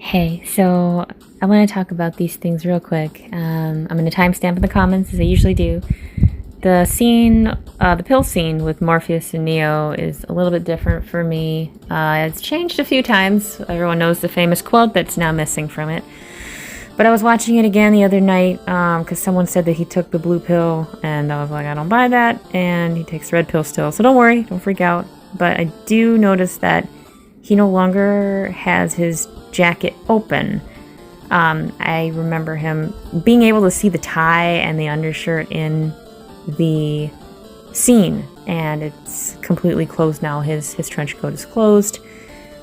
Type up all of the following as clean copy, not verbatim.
Hey, so I want to talk about these things real quick. I'm going to timestamp in the comments as I usually do. The scene, the pill scene with Morpheus and Neo is a little bit different for me. It's changed a few times. Everyone knows the famous quote that's now missing from it. But I was watching it again the other night because someone said that he took the blue pill, and I was like, I don't buy that, and he takes the red pill still. So don't worry, don't freak out. But I do notice that he no longer has his jacket open. I remember him being able to see the tie and the undershirt in the scene, and it's completely closed now. His trench coat is closed,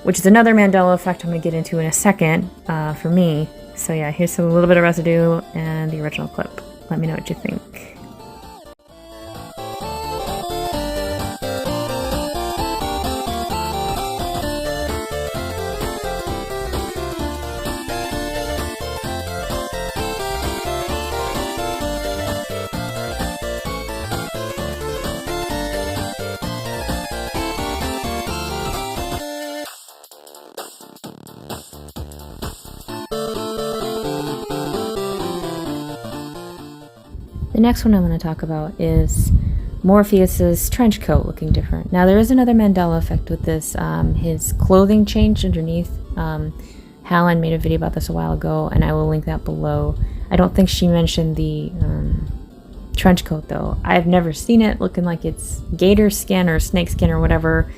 which is another Mandela effect I'm going to get into in a second for me. So yeah, here's a little bit of residue and the original clip. Let me know what you think. The next one I'm going to talk about is Morpheus's trench coat looking different. Now there is another Mandela effect with this. His clothing changed underneath. Hallen made a video about this a while ago, and I will link that below. I don't think she mentioned the trench coat though. I've never seen it looking like it's gator skin or snake skin or whatever,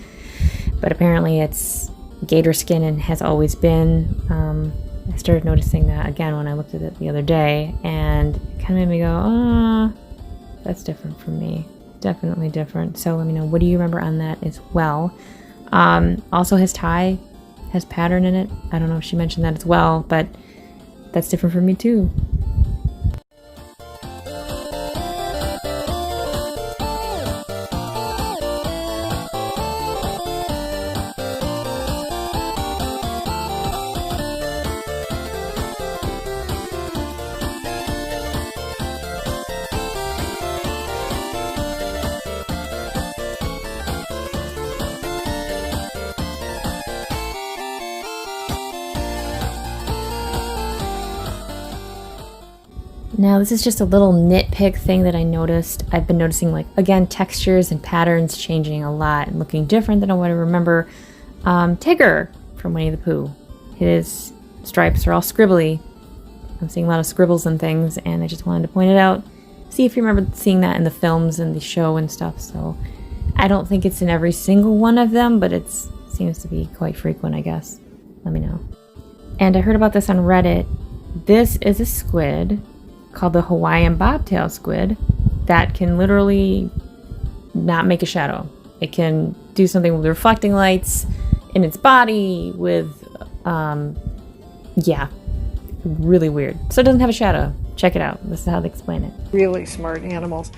but apparently it's gator skin and has always been. I started noticing that again when I looked at it the other day, and it kind of made me go, that's different from me. Definitely different. So let me know, what do you remember on that as well? Also, his tie has pattern in it. I don't know if she mentioned that as well, but that's different for me too. Now this is just a little nitpick thing that I noticed. I've been noticing, like, again, textures and patterns changing a lot and looking different than what I remember. Tigger from Winnie the Pooh. His stripes are all scribbly. I'm seeing a lot of scribbles and things, and I just wanted to point it out. See if you remember seeing that in the films and the show and stuff. So I don't think it's in every single one of them, but it seems to be quite frequent, I guess. Let me know. And I heard about this on Reddit. This is a squid called the Hawaiian bobtail squid that can literally not make a shadow. It can do something with reflecting lights in its body with, really weird. So it doesn't have a shadow. Check it out. This is how they explain it. Really smart animals.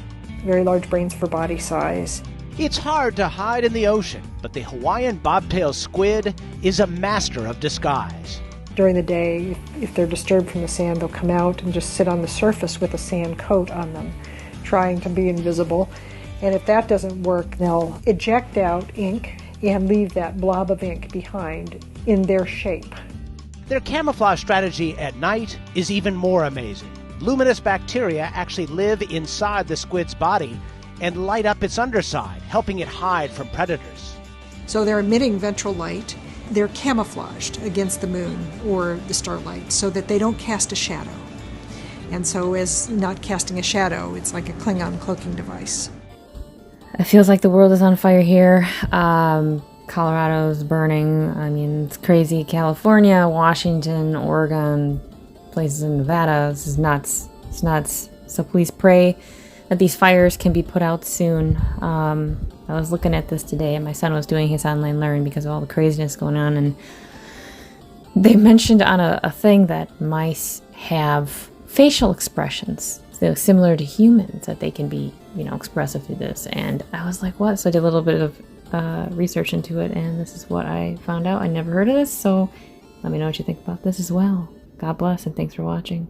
Very large brains for body size. It's hard to hide in the ocean, but the Hawaiian bobtail squid is a master of disguise. During the day, if they're disturbed from the sand, they'll come out and just sit on the surface with a sand coat on them, trying to be invisible. And if that doesn't work, they'll eject out ink and leave that blob of ink behind in their shape. Their camouflage strategy at night is even more amazing. Luminous bacteria actually live inside the squid's body and light up its underside, helping it hide from predators. So they're emitting ventral light. They're camouflaged against the moon or the starlight so that they don't cast a shadow. And so as not casting a shadow, it's like a Klingon cloaking device. It feels like the world is on fire here. Colorado's burning. I mean, it's crazy. California, Washington, Oregon, places in Nevada. This is nuts. It's nuts. So please pray that these fires can be put out soon. I was looking at this today, and my son was doing his online learn because of all the craziness going on, and they mentioned on a thing that mice have facial expressions, so similar to humans, that they can be, expressive through this. And I was like, what? So I did a little bit of research into it, and this is what I found out. I never heard of this, so let me know what you think about this as well. God bless, and thanks for watching.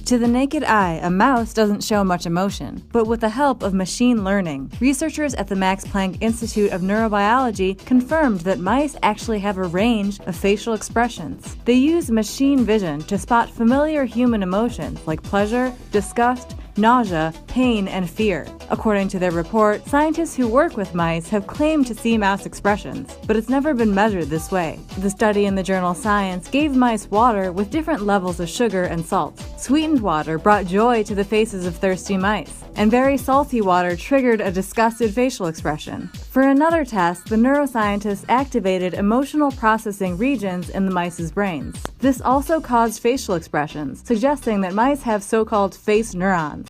To the naked eye, a mouse doesn't show much emotion, but with the help of machine learning, researchers at the Max Planck Institute of Neurobiology confirmed that mice actually have a range of facial expressions. They use machine vision to spot familiar human emotions like pleasure, disgust, nausea, pain, and fear. According to their report, scientists who work with mice have claimed to see mouse expressions, but it's never been measured this way. The study in the journal Science gave mice water with different levels of sugar and salt. Sweetened water brought joy to the faces of thirsty mice, and very salty water triggered a disgusted facial expression. For another test, the neuroscientists activated emotional processing regions in the mice's brains. This also caused facial expressions, suggesting that mice have so-called face neurons.